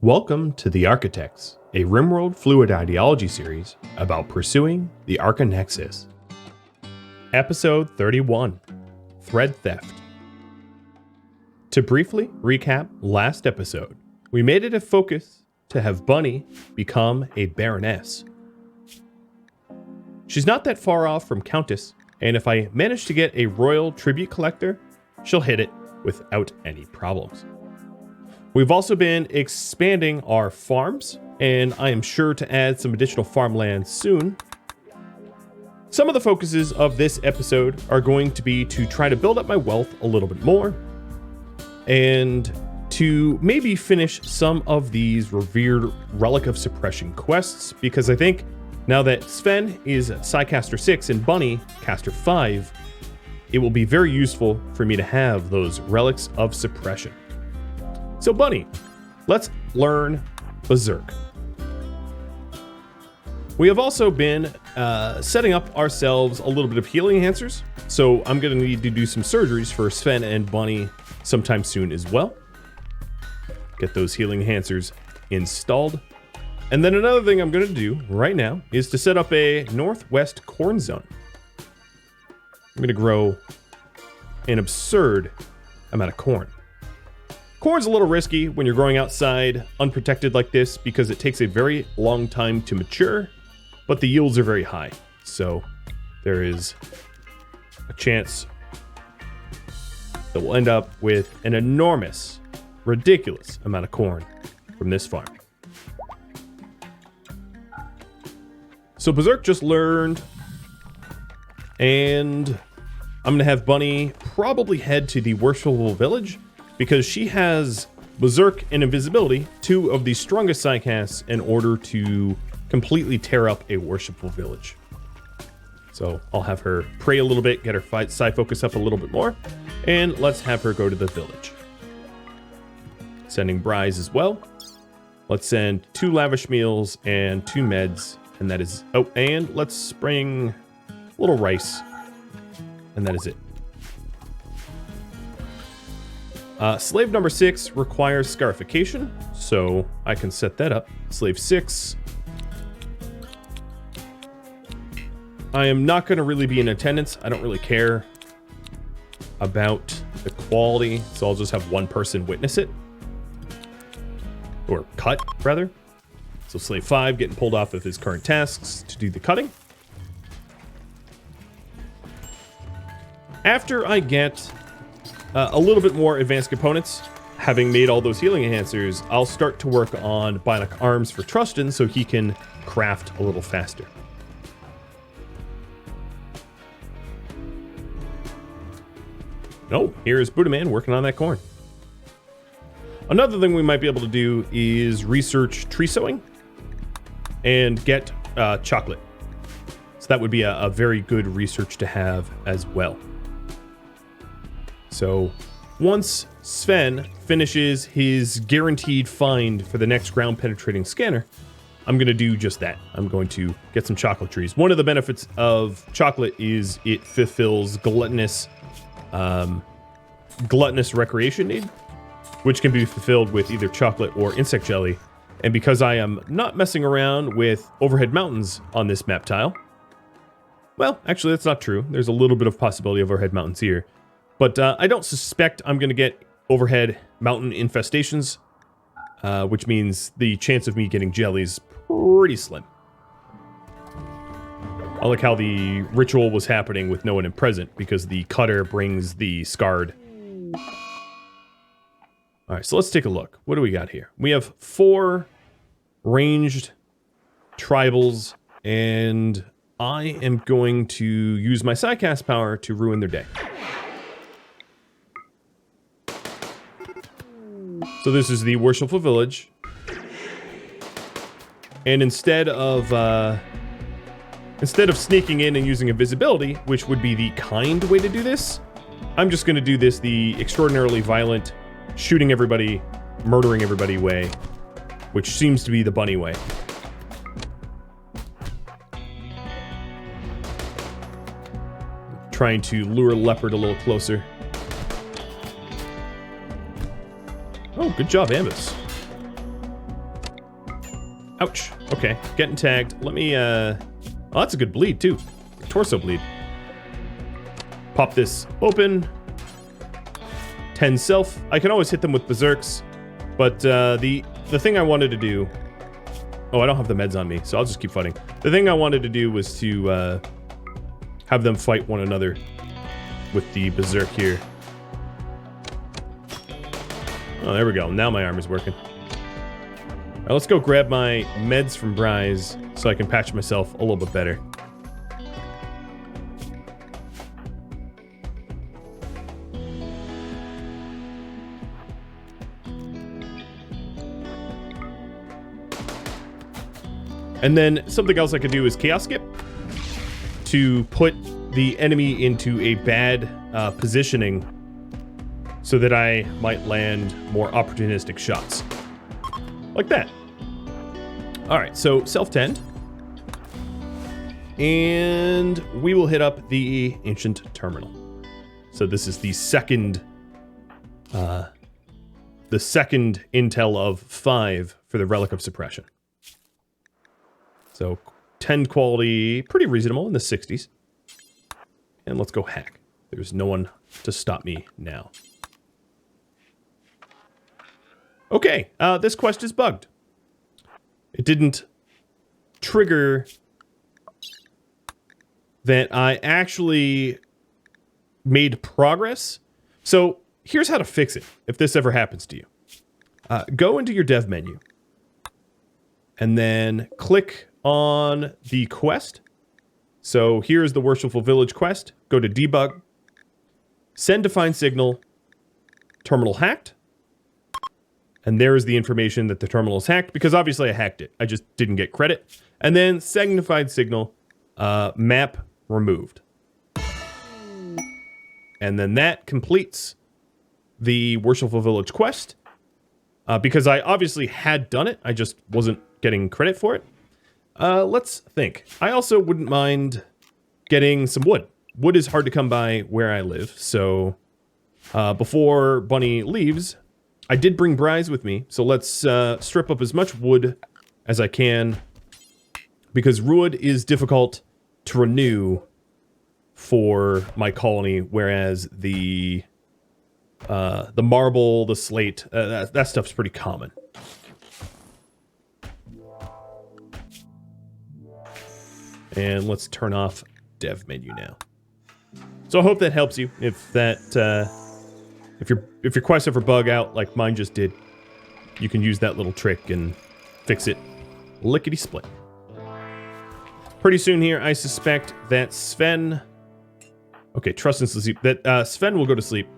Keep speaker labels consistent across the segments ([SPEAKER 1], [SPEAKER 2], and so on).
[SPEAKER 1] Welcome to the Archotechs, a RimWorld fluid ideology series about pursuing the Archonexus. Episode 31, Thread Theft. To briefly recap last episode, we made it a focus to have Bunny become a Baroness. She's not that far off from Countess, and if I manage to get a royal tribute collector, she'll hit it without any problems. We've also been expanding our farms, and I am sure to add some additional farmland soon. Some of the focuses of this episode are going to be to try to build up my wealth a little bit more, and to maybe finish some of these revered Relic of Suppression quests, because I think now that Sven is Psycaster 6 and Bunny Caster 5, it will be very useful for me to have those Relics of Suppression. So Bunny, let's learn Berserk. We have also been setting up ourselves a little bit of healing enhancers, so I'm going to need to do some surgeries for Sven and Bunny sometime soon as well. Get those healing enhancers installed. And then another thing I'm going to do right now is to set up a northwest corn zone. I'm going to grow an absurd amount of corn. Corn's a little risky when you're growing outside unprotected like this because it takes a very long time to mature, but the yields are very high. So there is a chance that we'll end up with an enormous, ridiculous amount of corn from this farm. So Berserk just learned, and I'm going to have Bunny probably head to the Worshipful village, because she has Berserk and Invisibility, two of the strongest psycasts, in order to completely tear up a Worshipful village. So I'll have her pray a little bit, get her psi focus up a little bit more, and let's have her go to the village. Sending Bryze as well. Let's send 2 lavish meals and 2 meds, and that is... Oh, and let's bring a little rice, and that is it. Slave number 6 requires scarification, so I can set that up. Slave 6. I am not going to really be in attendance. I don't really care about the quality, so I'll just have one person witness it. Or cut, rather. So Slave 5 getting pulled off of his current tasks to do the cutting. After I get a little bit more advanced components, having made all those healing enhancers, I'll start to work on bionic arms for Trustin so he can craft a little faster. Oh, here's Buddha Man working on that corn. Another thing we might be able to do is research tree sowing and get chocolate. So that would be a very good research to have as well. So once Sven finishes his guaranteed find for the next ground penetrating scanner, I'm going to do just that. I'm going to get some chocolate trees. One of the benefits of chocolate is it fulfills gluttonous recreation need, which can be fulfilled with either chocolate or insect jelly. And because I am not messing around with overhead mountains on this map tile, well, actually that's not true. There's a little bit of possibility of overhead mountains here. But I don't suspect I'm going to get overhead mountain infestations, which means the chance of me getting jelly is pretty slim. I like how the ritual was happening with no one in present, because the cutter brings the scarred. All right, so let's take a look. What do we got here? We have 4 ranged tribals, and I am going to use my Psycast power to ruin their day. So this is the Worshipful village, and instead of sneaking in and using invisibility, which would be the kind way to do this, I'm just going to do this the extraordinarily violent, shooting everybody, murdering everybody way, which seems to be the Bunny way. Trying to lure Leopard a little closer. Oh, good job, Ambus. Ouch. Okay, getting tagged. Let me, oh, that's a good bleed, too. Torso bleed. Pop this open. 10 self. I can always hit them with berserks, but the thing I wanted to do... Oh, I don't have the meds on me, so I'll just keep fighting. The thing I wanted to do was to have them fight one another with the berserk here. Oh, there we go. Now my armor's working. All right, let's go grab my meds from Bry's so I can patch myself a little bit better. And then something else I could do is chaos skip to put the enemy into a bad positioning so that I might land more opportunistic shots. Like that. Alright, so self-tend. And we will hit up the Ancient Terminal. So this is the second intel of 5 for the Relic of Suppression. So 10 quality, pretty reasonable in the 60s. And let's go hack. There's no one to stop me now. Okay, this quest is bugged. It didn't trigger that I actually made progress. So here's how to fix it, if this ever happens to you. Go into your dev menu. And then click on the quest. So here's the Worshipful Village quest. Go to debug, send defined signal, terminal hacked. And there is the information that the terminal is hacked, because obviously I hacked it. I just didn't get credit. And then signified signal, map removed. And then that completes the Worshipful Village quest. Because I obviously had done it, I just wasn't getting credit for it. Let's think. I also wouldn't mind getting some wood. Wood is hard to come by where I live, so before Bunny leaves, I did bring Bry's with me, so let's strip up as much wood as I can, because wood is difficult to renew for my colony, whereas the marble, the slate, that stuff's pretty common. And let's turn off dev menu now. So I hope that helps you. If that, if your quests ever bug out like mine just did, you can use that little trick and fix it lickety split. Pretty soon here, I suspect that Sven. Okay, trust and sleep. That Sven will go to sleep,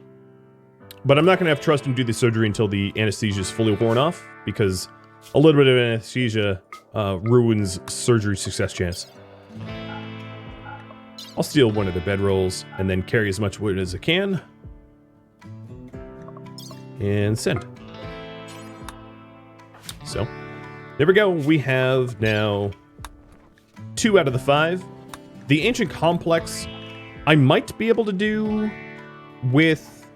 [SPEAKER 1] but I'm not gonna have trust and do the surgery until the anesthesia is fully worn off, because a little bit of anesthesia ruins surgery success chance. I'll steal one of the bedrolls and then carry as much wood as I can. And send. So, there we go. We have now 2 out of the 5. The Ancient Complex, I might be able to do with...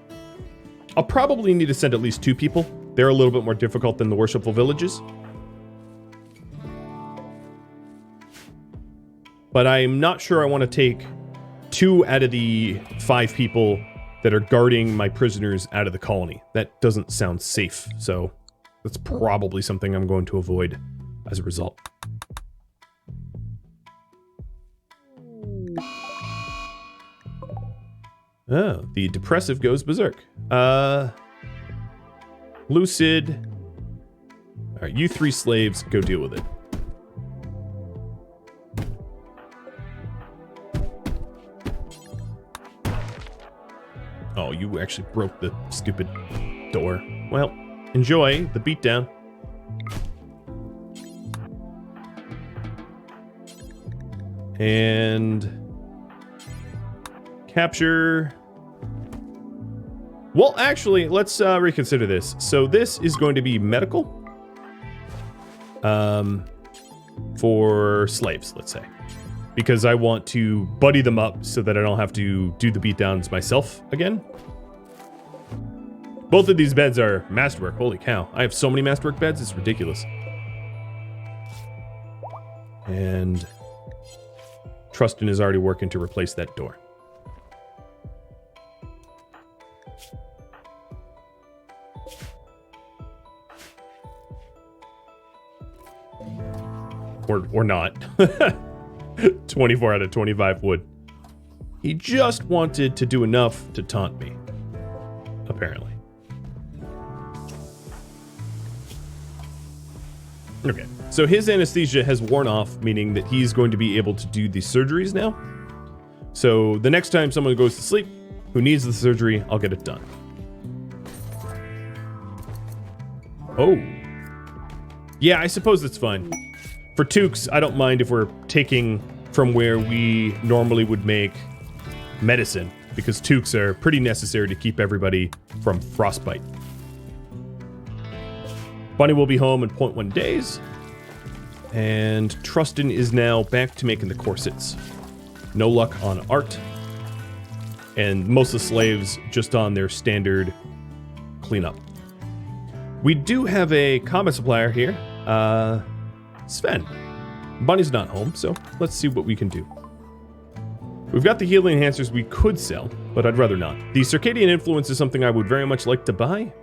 [SPEAKER 1] I'll probably need to send at least 2 people. They're a little bit more difficult than the Worshipful Villages. But I'm not sure I want to take 2 out of the 5 people that are guarding my prisoners out of the colony. That doesn't sound safe, so that's probably something I'm going to avoid as a result. Oh, the depressive goes berserk. Lucid. Alright, you 3 slaves, go deal with it. Oh, you actually broke the stupid door. Well, enjoy the beatdown. And capture. Well, actually, let's reconsider this. So this is going to be medical. For slaves, let's say. Because I want to buddy them up so that I don't have to do the beatdowns myself again. Both of these beds are masterwork. Holy cow. I have so many masterwork beds, it's ridiculous. And Trustin is already working to replace that door. Or not. 24 out of 25 wood. He just wanted to do enough to taunt me, apparently. Okay, so his anesthesia has worn off, meaning that he's going to be able to do the surgeries now. So the next time someone goes to sleep who needs the surgery, I'll get it done. Oh. Yeah, I suppose it's fine. For toques, I don't mind if we're taking from where we normally would make medicine, because toques are pretty necessary to keep everybody from frostbite. Bunny will be home in 0.1 days, and Trustin is now back to making the corsets. No luck on art, and most of the slaves just on their standard cleanup. We do have a common supplier here, Sven. Bunny's not home, so let's see what we can do. We've got the healing enhancers we could sell, but I'd rather not. The Circadian Influence is something I would very much like to buy,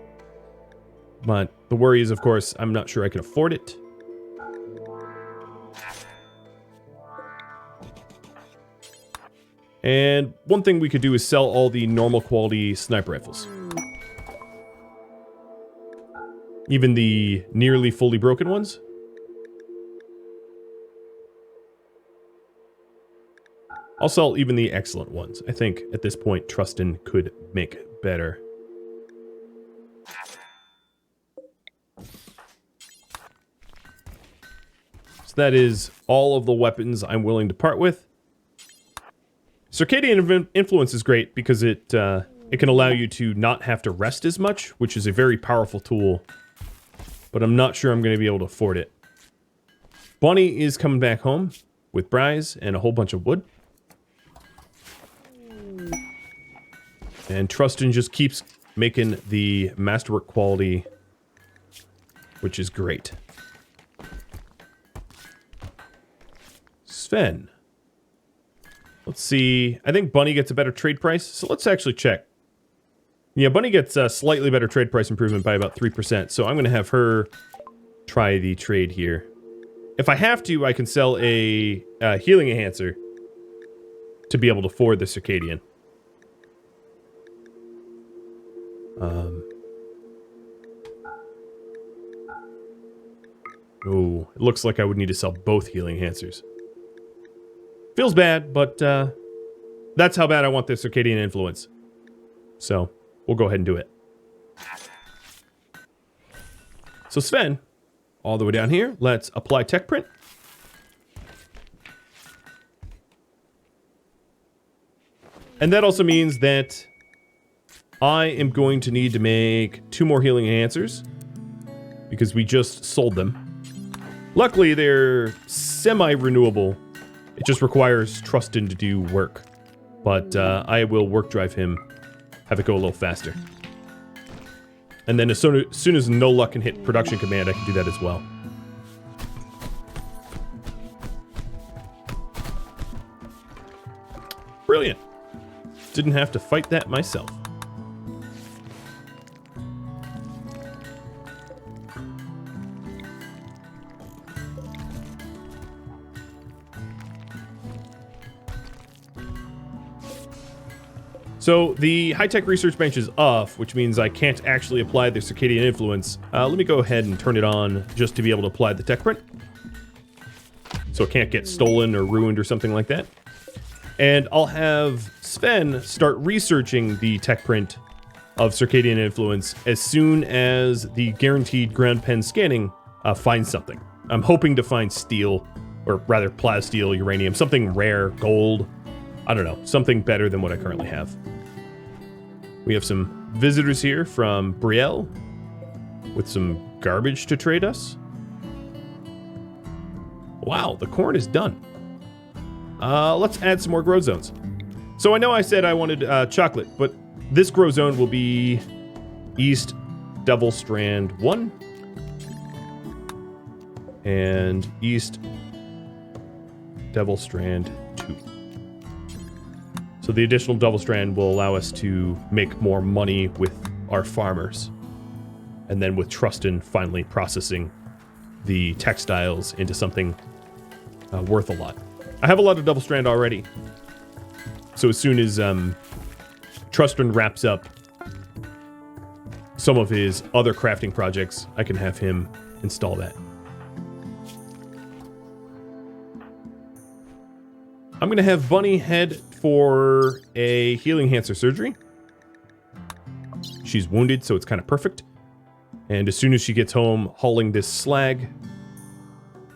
[SPEAKER 1] but the worry is, of course, I'm not sure I can afford it. And one thing we could do is sell all the normal quality sniper rifles. Even the nearly fully broken ones. I'll sell even the excellent ones. I think at this point, Trustin could make better. So that is all of the weapons I'm willing to part with. Circadian Influence is great because it can allow you to not have to rest as much, which is a very powerful tool. But I'm not sure I'm going to be able to afford it. Bunny is coming back home with Bryce and a whole bunch of wood. And Trustin just keeps making the masterwork quality, which is great. Sven. Let's see. I think Bunny gets a better trade price, so let's actually check. Yeah, Bunny gets a slightly better trade price improvement by about 3%, so I'm going to have her try the trade here. If I have to, I can sell a healing enhancer to be able to afford the Circadian. Oh, it looks like I would need to sell both healing enhancers. Feels bad, but that's how bad I want the Circadian Influence. So, we'll go ahead and do it. So Sven, all the way down here, let's apply tech print. And that also means that I am going to need to make 2 more healing enhancers because we just sold them. Luckily, they're semi-renewable. It just requires Trustin to do work. But I will work drive him, have it go a little faster. And then as soon as no luck can hit production command, I can do that as well. Brilliant. Didn't have to fight that myself. So the high-tech research bench is off, which means I can't actually apply the Circadian Influence. Let me go ahead and turn it on just to be able to apply the tech print. So it can't get stolen or ruined or something like that. And I'll have Sven start researching the tech print of Circadian Influence as soon as the guaranteed ground pen scanning finds something. I'm hoping to find steel, or rather plasteel, uranium, something rare, gold. I don't know, something better than what I currently have. We have some visitors here from Brielle with some garbage to trade us. Wow, the corn is done. Let's add some more grow zones. So I know I said I wanted chocolate, but this grow zone will be East Devil Strand 1 and East Devil Strand 2. So the additional Devil Strand will allow us to make more money with our farmers. And then with Trustin finally processing the textiles into something worth a lot. I have a lot of Devil Strand already. So as soon as Trustin wraps up some of his other crafting projects, I can have him install that. I'm going to have Bunny head for a healing enhancer surgery. She's wounded, so it's kind of perfect. And as soon as she gets home hauling this slag,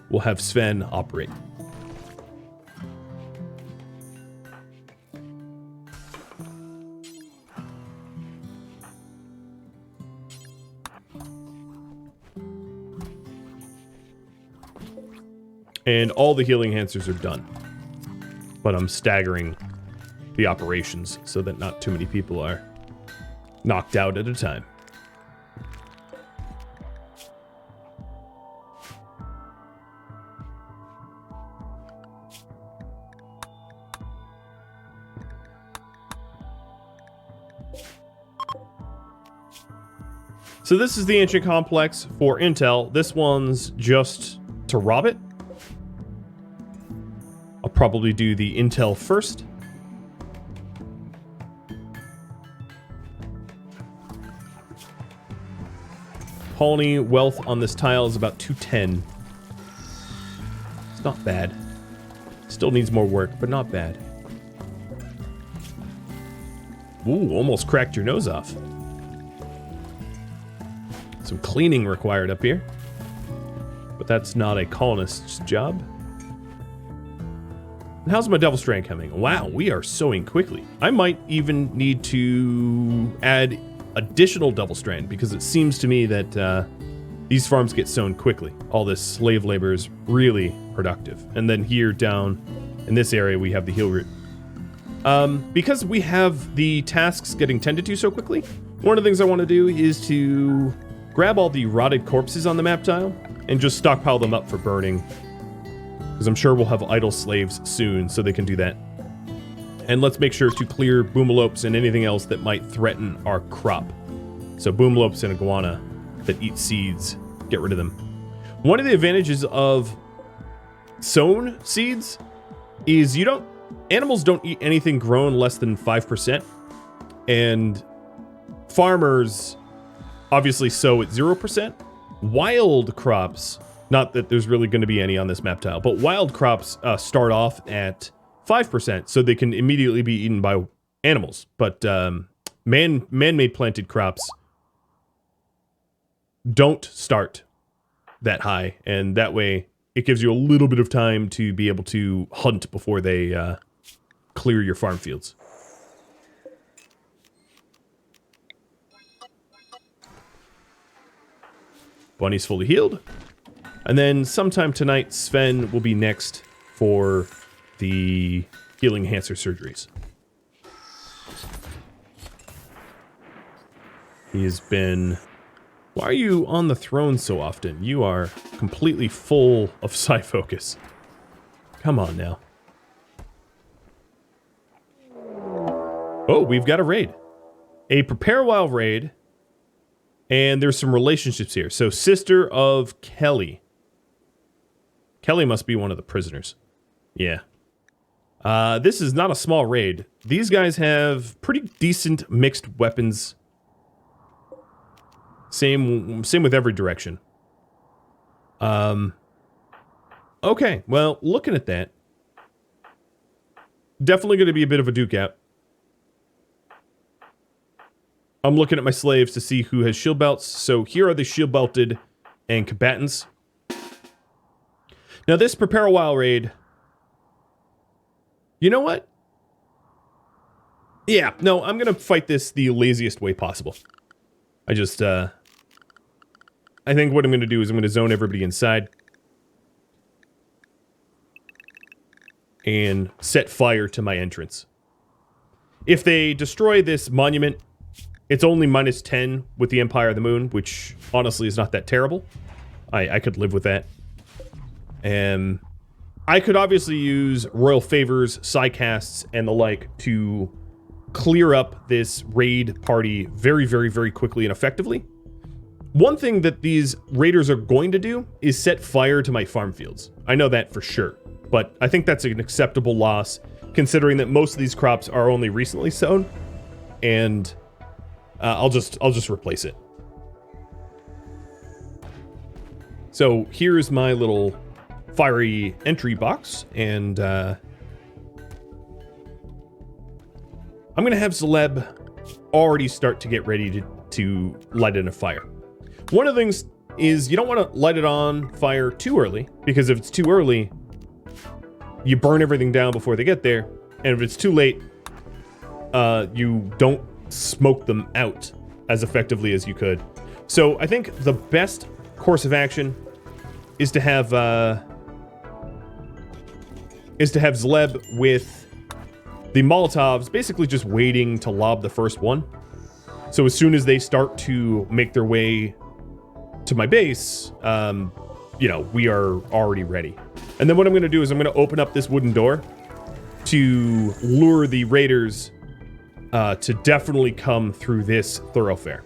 [SPEAKER 1] we'll have Sven operate. And all the healing enhancers are done. But I'm staggering the operations so that not too many people are knocked out at a time. So this is the ancient complex for Intel. This one's just to rob it. I'll probably do the Intel first. Colony wealth on this tile is about 210. It's not bad. Still needs more work, but not bad. Ooh, almost cracked your nose off. Some cleaning required up here. But that's not a colonist's job. And how's my Devil Strand coming? Wow, we are sowing quickly. I might even need to add additional Devil Strand because it seems to me that these farms get sown quickly. All this slave labor is really productive. And then here down in this area, we have the heal root. Because we have the tasks getting tended to so quickly, one of the things I want to do is to grab all the rotted corpses on the map tile and just stockpile them up for burning. Because I'm sure we'll have idle slaves soon, so they can do that. And let's make sure to clear boomalopes and anything else that might threaten our crop. So boomalopes and iguana that eat seeds, get rid of them. One of the advantages of sown seeds is animals don't eat anything grown less than 5%. And farmers obviously sow at 0%. Wild crops, not that there's really going to be any on this map tile, but wild crops start off at 5%, so they can immediately be eaten by animals. But man-made planted crops don't start that high, and that way it gives you a little bit of time to be able to hunt before they clear your farm fields. Bunny's fully healed. And then sometime tonight, Sven will be next for the healing enhancer surgeries. He's been... Why are you on the throne so often? You are completely full of psi focus. Come on now. Oh, we've got a raid. A prepare while raid. And there's some relationships here. So, sister of Kelly. Kelly must be one of the prisoners. Yeah. This is not a small raid. These guys have pretty decent mixed weapons. Same with every direction. Okay, well, looking at that. Definitely going to be a bit of a duke out. I'm looking at my slaves to see who has shield belts. So here are the shield belted and combatants. Now this prepare a while raid. You know what? Yeah, no, I'm going to fight this the laziest way possible. I think what I'm going to do is I'm going to zone everybody inside. And set fire to my entrance. If they destroy this monument, it's only -10 with the Empire of the Moon, which honestly is not that terrible. I could live with that. I could obviously use royal favors, psycasts, and the like to clear up this raid party very, very, very quickly and effectively. One thing that these raiders are going to do is set fire to my farm fields. I know that for sure, but I think that's an acceptable loss considering that most of these crops are only recently sown, and I'll just replace it. So here's my little fiery entry box, and I'm gonna have Zaleb already start to get ready to light it on fire. One of the things is you don't want to light it on fire too early, because if it's too early, you burn everything down before they get there, and if it's too late, you don't smoke them out as effectively as you could. So I think the best course of action is to have Zaleb with the Molotovs basically just waiting to lob the first one. So as soon as they start to make their way to my base, you know, we are already ready. And then what I'm going to do is I'm going to open up this wooden door to lure the raiders to definitely come through this thoroughfare.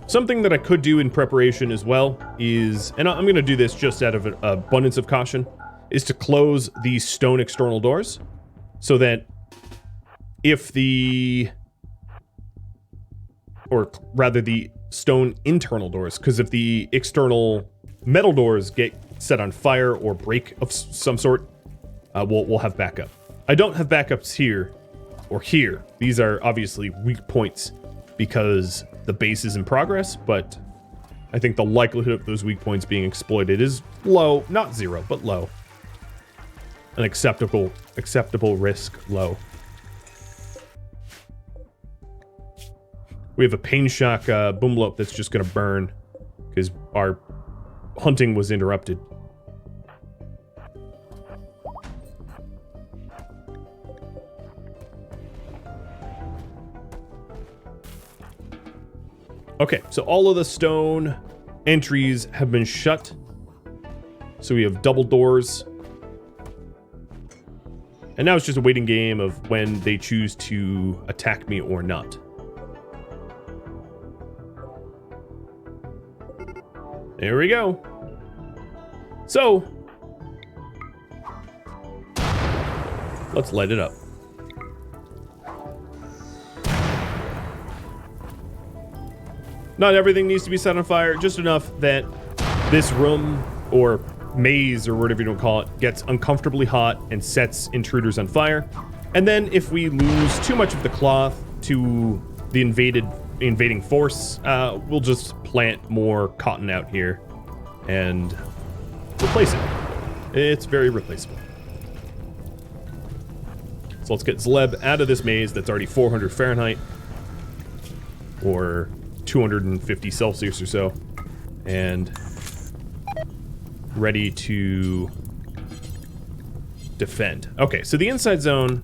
[SPEAKER 1] Something that I could do in preparation as well is, and I'm going to do this just out of an abundance of caution, is to close these stone external doors so that if the, or rather the stone internal doors, because if the external metal doors get set on fire or break of some sort, we'll have backup. I don't have backups here or here. These are obviously weak points because the base is in progress, but I think the likelihood of those weak points being exploited is low, not zero, but low. An acceptable risk, low. We have a pain shock boomlope that's just gonna burn because our hunting was interrupted. Okay, so all of the stone entries have been shut. So we have double doors. And now it's just a waiting game of when they choose to attack me or not. There we go. So, let's light it up. Not everything needs to be set on fire, just enough that this room, or maze, or whatever you don't call it, gets uncomfortably hot and sets intruders on fire. And then if we lose too much of the cloth to the invading force, we'll just plant more cotton out here and replace it. It's very replaceable. So let's get Zaleb out of this maze that's already 400 Fahrenheit, or 250 Celsius or so, and ready to defend. Okay, so the inside zone,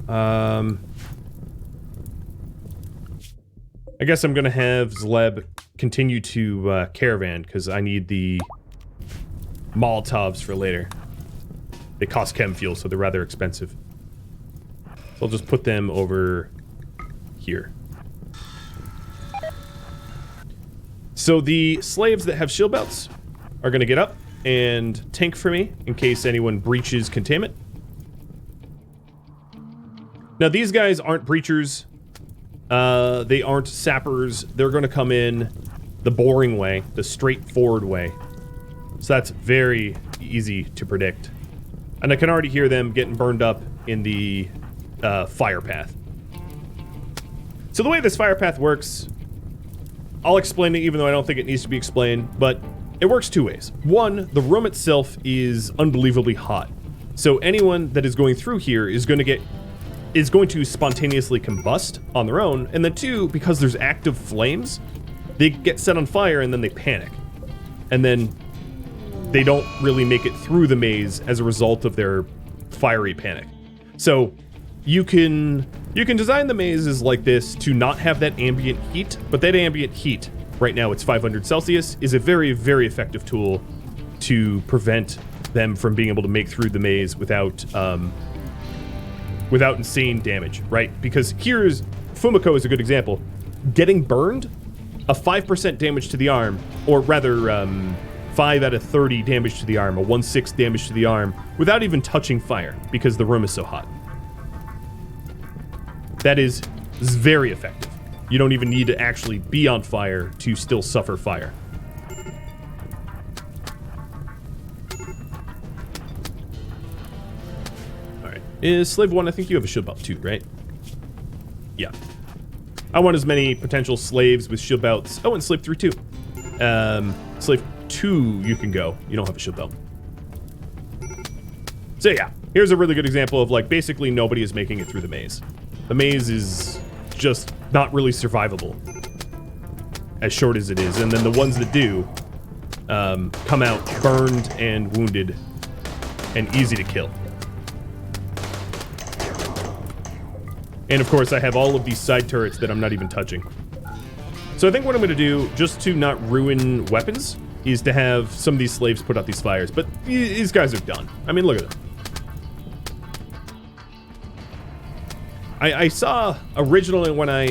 [SPEAKER 1] I guess I'm gonna have Zaleb continue to caravan because I need the Molotovs for later. They cost chem fuel, so they're rather expensive. So I'll just put them over here. So the slaves that have shield belts are going to get up and tank for me in case anyone breaches containment. Now these guys aren't breachers. They aren't sappers. They're going to come in the boring way, the straightforward way. So that's very easy to predict. And I can already hear them getting burned up in the fire path. So the way this fire path works, I'll explain it even though I don't think it needs to be explained, but it works two ways. One, the room itself is unbelievably hot. So anyone that is going through here is going to spontaneously combust on their own. And then two, because there's active flames, they get set on fire and then they panic. And then they don't really make it through the maze as a result of their fiery panic. So you can design the mazes like this to not have that ambient heat, but that ambient heat, right now it's 500 Celsius, is a very, very effective tool to prevent them from being able to make through the maze without without insane damage, right? Because here's Fumiko is a good example. Getting burned, a 5% damage to the arm, or rather 5 out of 30 damage to the arm, a 1/6 damage to the arm, without even touching fire, because the room is so hot. That is very effective. You don't even need to actually be on fire to still suffer fire. Alright. Is Slave 1, I think you have a shield belt too, right? Yeah. I want as many potential slaves with shield belts. Oh, and Slave 3 too. Slave 2, you can go. You don't have a shield belt. So yeah, here's a really good example of like basically nobody is making it through the maze. The maze is just not really survivable, as short as it is. And then the ones that do come out burned and wounded and easy to kill. And of course, I have all of these side turrets that I'm not even touching. So I think what I'm going to do, just to not ruin weapons, is to have some of these slaves put out these fires. But these guys are done. I mean, look at them. I saw originally when I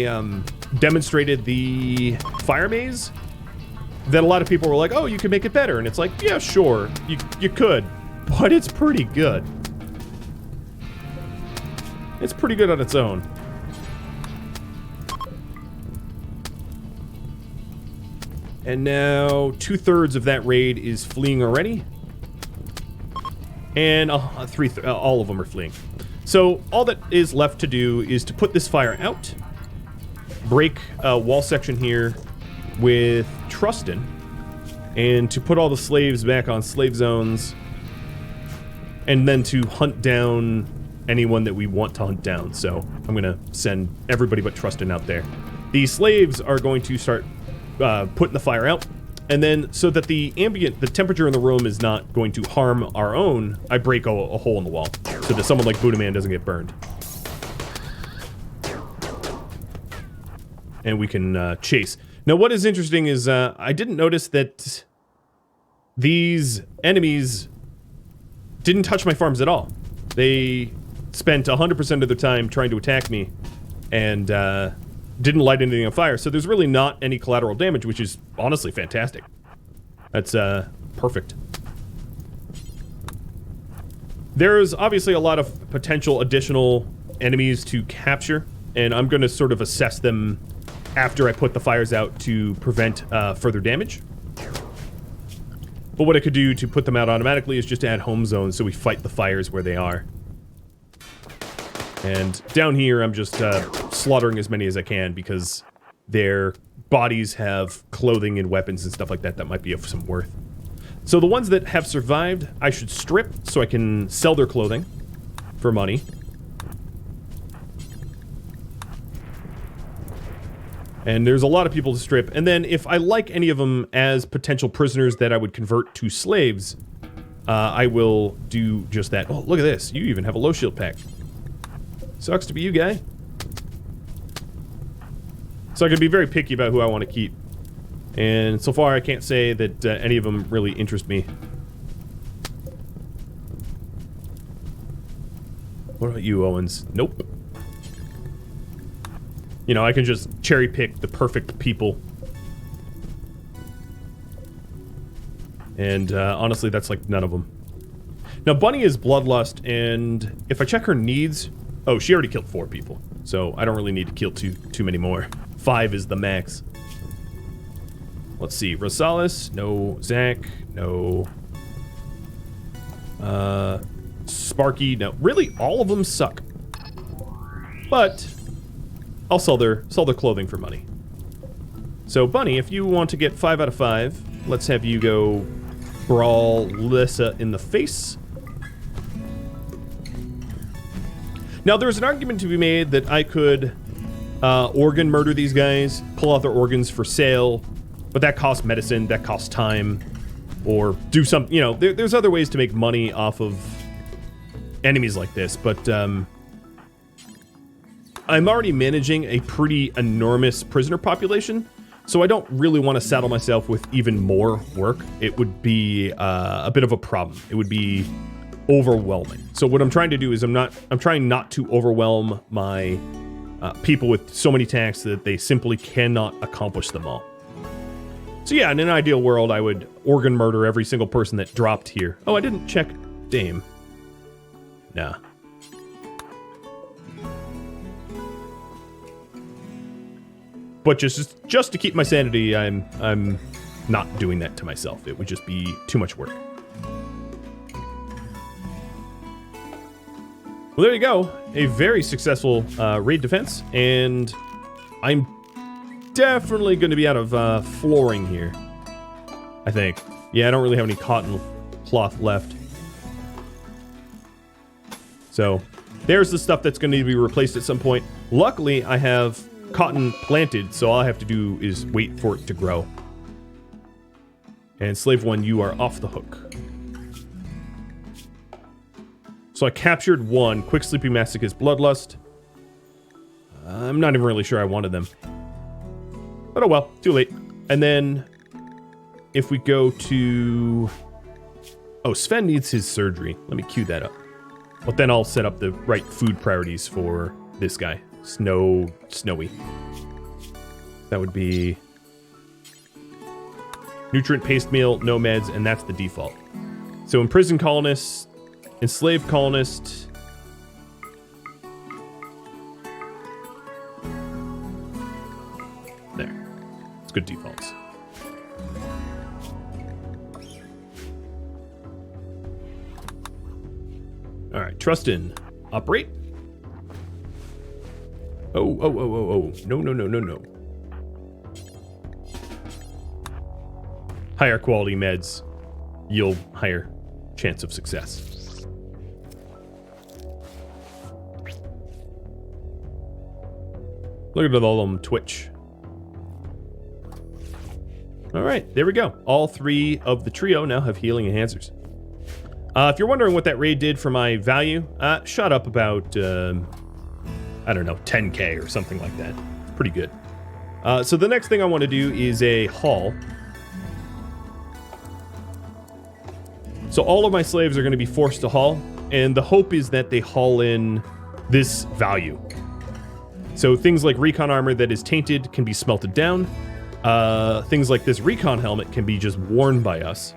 [SPEAKER 1] demonstrated the fire maze that a lot of people were like, oh, you can make it better. And it's like, yeah, sure, you could, but it's pretty good. It's pretty good on its own. And now 2/3 of that raid is fleeing already. And all of them are fleeing. So all that is left to do is to put this fire out, break a wall section here with Trustin, and to put all the slaves back on slave zones, and then to hunt down anyone that we want to hunt down. So I'm going to send everybody but Trustin out there. The slaves are going to start putting the fire out, and then so that the temperature in the room is not going to harm our own, I break a hole in the wall so that someone like Buddha Man doesn't get burned. And we can chase. Now what is interesting is I didn't notice that these enemies didn't touch my farms at all. They spent 100% of their time trying to attack me and didn't light anything on fire. So there's really not any collateral damage, which is honestly fantastic. That's perfect. There's obviously a lot of potential additional enemies to capture, and I'm going to sort of assess them after I put the fires out to prevent further damage. But what I could do to put them out automatically is just add home zones so we fight the fires where they are. And down here, I'm just slaughtering as many as I can because their bodies have clothing and weapons and stuff like that that might be of some worth. So the ones that have survived, I should strip so I can sell their clothing for money. And there's a lot of people to strip. And then if I like any of them as potential prisoners that I would convert to slaves, I will do just that. Oh, look at this. You even have a low shield pack. Sucks to be you, guy. So I can be very picky about who I want to keep. And so far, I can't say that any of them really interest me. What about you, Owens? Nope. You know, I can just cherry pick the perfect people. And honestly, that's like none of them. Now, Bunny is Bloodlust, and if I check her needs... Oh, she already killed 4 people, so I don't really need to kill too many more. 5 is the max. Let's see, Rosales, no. Zach, no. Sparky, no. Really, all of them suck. But I'll sell their clothing for money. So, Bunny, if you want to get 5 out of 5, let's have you go brawl Lissa in the face. Now, there's an argument to be made that I could organ murder these guys, pull out their organs for sale, but that costs medicine, that costs time, or do some, you know, there's other ways to make money off of enemies like this, but I'm already managing a pretty enormous prisoner population, So I don't really want to saddle myself with even more work. It would be a bit of a problem. It would be overwhelming. So what I'm trying to do is I'm trying not to overwhelm my people with so many tasks that they simply cannot accomplish them all. So yeah, in an ideal world, I would organ murder every single person that dropped here. Oh, I didn't check Dame. Nah. But just to keep my sanity, I'm not doing that to myself. It would just be too much work. Well, there you go. A very successful raid defense, and I'm definitely going to be out of flooring here, I think. Yeah, I don't really have any cotton cloth left. So there's the stuff that's going to need to be replaced at some point. Luckily, I have cotton planted, so all I have to do is wait for it to grow. And Slave 1, you are off the hook. So I captured one. Quick Sleeping Masochist Bloodlust. I'm not even really sure I wanted them. But oh well, too late. And then if we go to... Oh, Sven needs his surgery. Let me queue that up. But then I'll set up the right food priorities for this guy. Snowy. That would be nutrient paste meal, no meds, and that's the default. So imprisoned colonists, enslaved colonist. There. It's good defaults. All right, trust in. Operate. Oh. No. Higher quality meds yield higher chance of success. Look at all of them twitch. All right, there we go. All three of the trio now have healing enhancers. If you're wondering what that raid did for my value, shot up about... I don't know, 10k or something like that. Pretty good. So the next thing I want to do is a haul. So all of my slaves are going to be forced to haul, and the hope is that they haul in this value. So things like recon armor that is tainted can be smelted down. Things like this recon helmet can be just worn by us.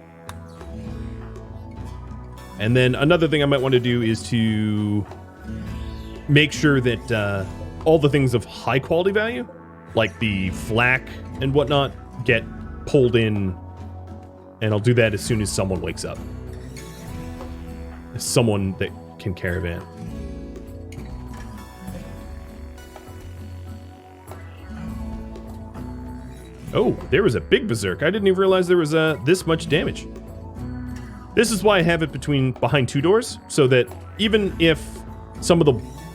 [SPEAKER 1] And then another thing I might want to do is to make sure that all the things of high quality value, like the flak and whatnot, get pulled in, and I'll do that as soon as someone wakes up. Someone that can caravan. Oh, there was a big berserk. I didn't even realize there was this much damage. This is why I have it behind two doors, so that even if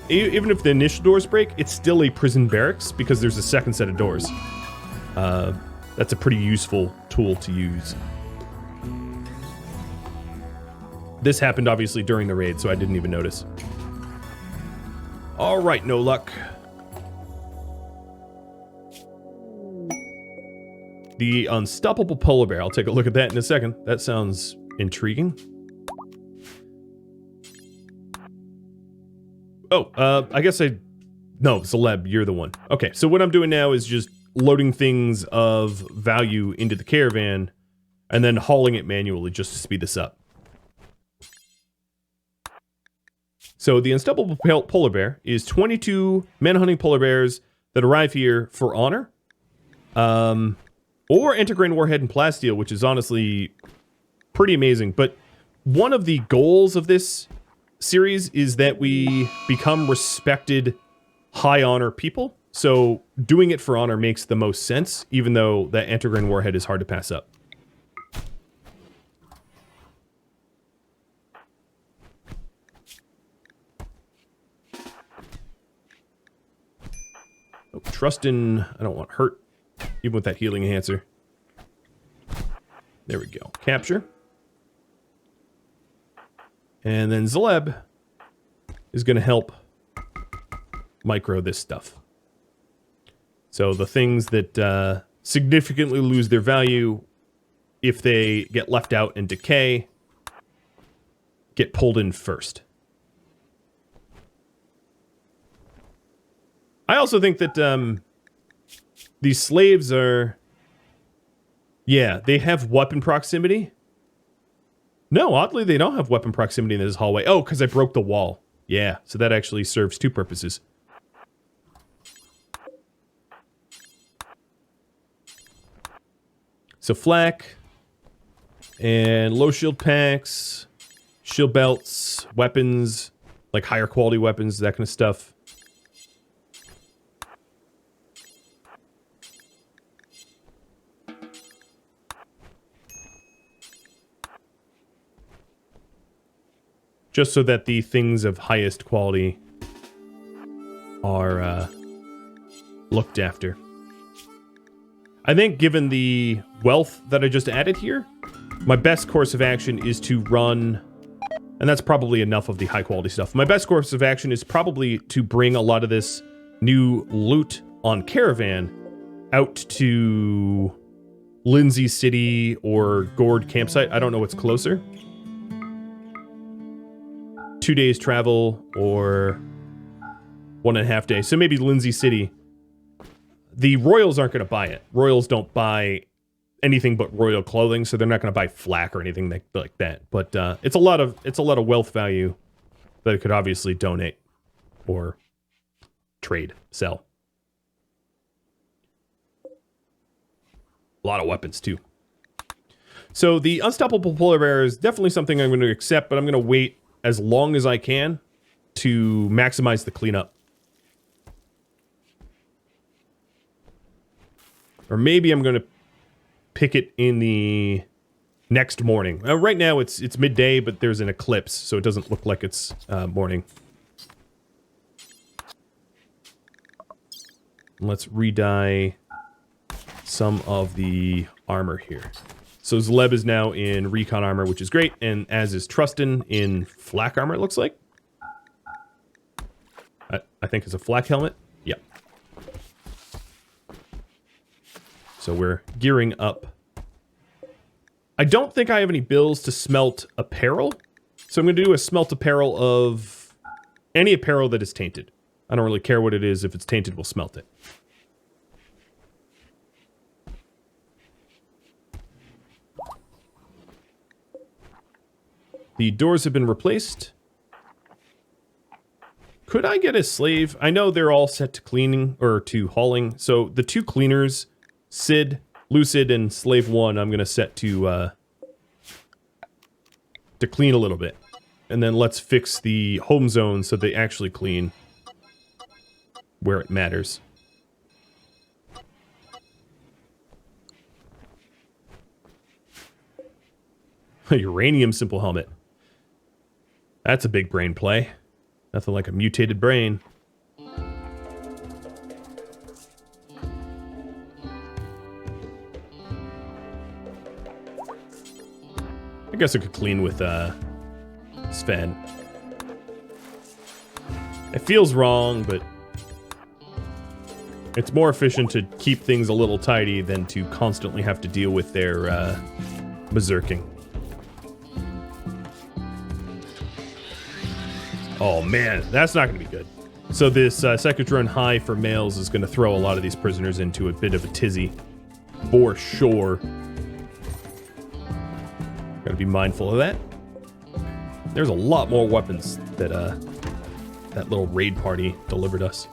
[SPEAKER 1] the initial doors break, it's still a prison barracks because there's a second set of doors. That's a pretty useful tool to use. This happened obviously during the raid, so I didn't even notice. All right, no luck. The unstoppable polar bear. I'll take a look at that in a second. That sounds intriguing. Oh, I guess no, Celeb, you're the one. Okay, so what I'm doing now is just loading things of value into the caravan and then hauling it manually just to speed this up. So the unstoppable polar bear is 22 man-hunting polar bears that arrive here for honor. Or Antigrain Warhead and Plasteel, which is honestly pretty amazing. But one of the goals of this series is that we become respected, high honor people. So doing it for honor makes the most sense, even though that Antigrain Warhead is hard to pass up. Oh, trust in... I don't want hurt, even with that healing enhancer. There we go. Capture. And then Zaleb is going to help micro this stuff. So the things that significantly lose their value if they get left out and decay, get pulled in first. I also think that these slaves are... Yeah, they have weapon proximity. No, oddly, they don't have weapon proximity in this hallway. Oh, because I broke the wall. Yeah, so that actually serves two purposes. So flak and low shield packs, shield belts, weapons, like higher quality weapons, that kind of stuff. Just so that the things of highest quality are looked after. I think given the wealth that I just added here, my best course of action is to run, and that's probably enough of the high quality stuff. My best course of action is probably to bring a lot of this new loot on caravan out to Lindsay City or Gourd Campsite. I don't know what's closer. 2 days travel or 1.5 days. So maybe Lindsay City. The Royals aren't going to buy it. Royals don't buy anything but royal clothing, so they're not going to buy flak or anything like that. But it's a lot of wealth value that it could obviously donate or trade, sell. A lot of weapons too. So the unstoppable polar bear is definitely something I'm going to accept, but I'm going to wait as long as I can to maximize the cleanup. Or maybe I'm going to pick it in the next morning. Right now it's midday, but there's an eclipse, so it doesn't look like it's morning. Let's re-dye some of the armor here. So Zleb is now in recon armor, which is great, and as is Trustin in flak armor, it looks like. I think it's a flak helmet. Yeah. So we're gearing up. I don't think I have any bills to smelt apparel, so I'm going to do a smelt apparel of any apparel that is tainted. I don't really care what it is. If it's tainted, we'll smelt it. The doors have been replaced. Could I get a slave? I know they're all set to cleaning, or to hauling. So the two cleaners, Sid, Lucid, and Slave 1, I'm going to set to clean a little bit. And then let's fix the home zone so they actually clean where it matters. Uranium simple helmet. That's a big brain play. Nothing like a mutated brain. I guess I could clean with Sven. It feels wrong, but it's more efficient to keep things a little tidy than to constantly have to deal with their berserking. Oh man, that's not going to be good. So this second run high for males is going to throw a lot of these prisoners into a bit of a tizzy, for sure. Got to be mindful of that. There's a lot more weapons that that little raid party delivered us.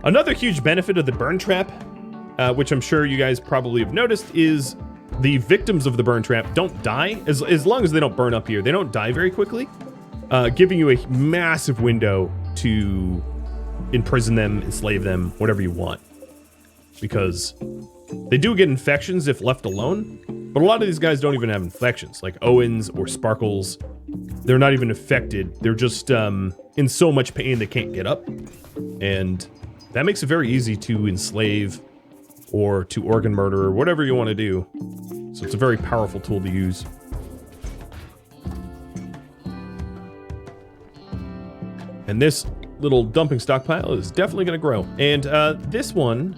[SPEAKER 1] Another huge benefit of the burn trap, which I'm sure you guys probably have noticed, is the victims of the burn trap don't die. As long as they don't burn up here, they don't die very quickly, giving you a massive window to imprison them, enslave them, whatever you want. Because they do get infections if left alone, but a lot of these guys don't even have infections, like Owens or Sparkles. They're not even affected. They're just in so much pain they can't get up. And that makes it very easy to enslave or to organ murder or whatever you want to do. So it's a very powerful tool to use. And this little dumping stockpile is definitely going to grow. And this one,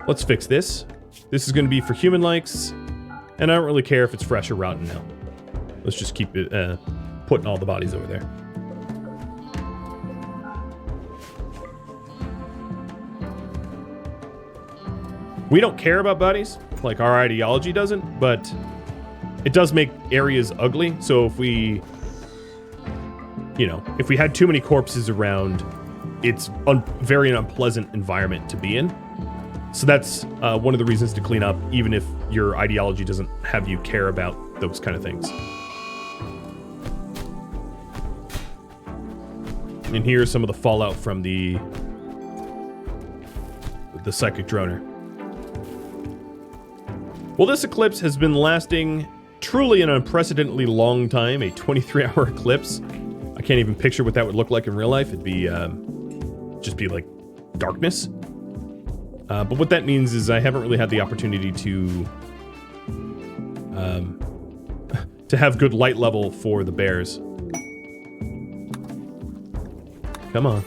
[SPEAKER 1] let's fix this. This is going to be for human likes, and I don't really care if it's fresh or rotten now. Let's just keep it putting all the bodies over there. We don't care about bodies, like our ideology doesn't, but it does make areas ugly. So if we, you know, if we had too many corpses around, it's very unpleasant environment to be in. So that's one of the reasons to clean up, even if your ideology doesn't have you care about those kind of things. And here's some of the fallout from the psychic droner. Well, this eclipse has been lasting truly an unprecedentedly long time, a 23-hour eclipse. I can't even picture what that would look like in real life. It'd be just be like darkness. But what that means is I haven't really had the opportunity to have good light level for the bears. Come on.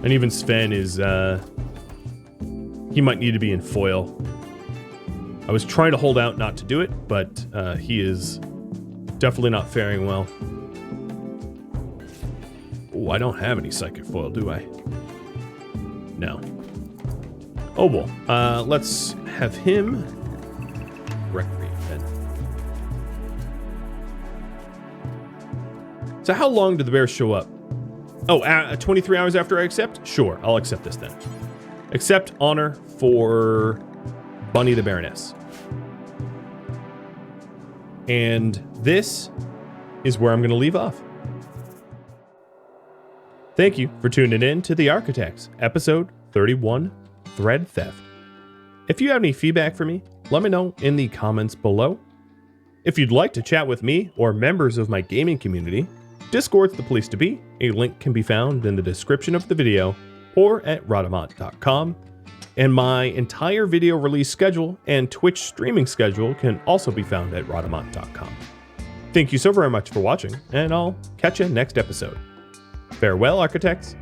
[SPEAKER 1] And even Sven is, he might need to be in foil. I was trying to hold out not to do it, but he is definitely not faring well. Oh, I don't have any psychic foil, do I? No. Oh, well. Let's have him recreate then. So how long do the bears show up? Oh, 23 hours after I accept? Sure, I'll accept this then. Accept honor for Bunny the Baroness. And this is where I'm going to leave off. Thank you for tuning in to the Archotechs, episode 31, Thread Theft. If you have any feedback for me, let me know in the comments below. If you'd like to chat with me or members of my gaming community, Discord's the place to be. A link can be found in the description of the video or at Rhadamant.com. And my entire video release schedule and Twitch streaming schedule can also be found at Rhadamant.com. Thank you so very much for watching, and I'll catch you next episode. Farewell, Architects.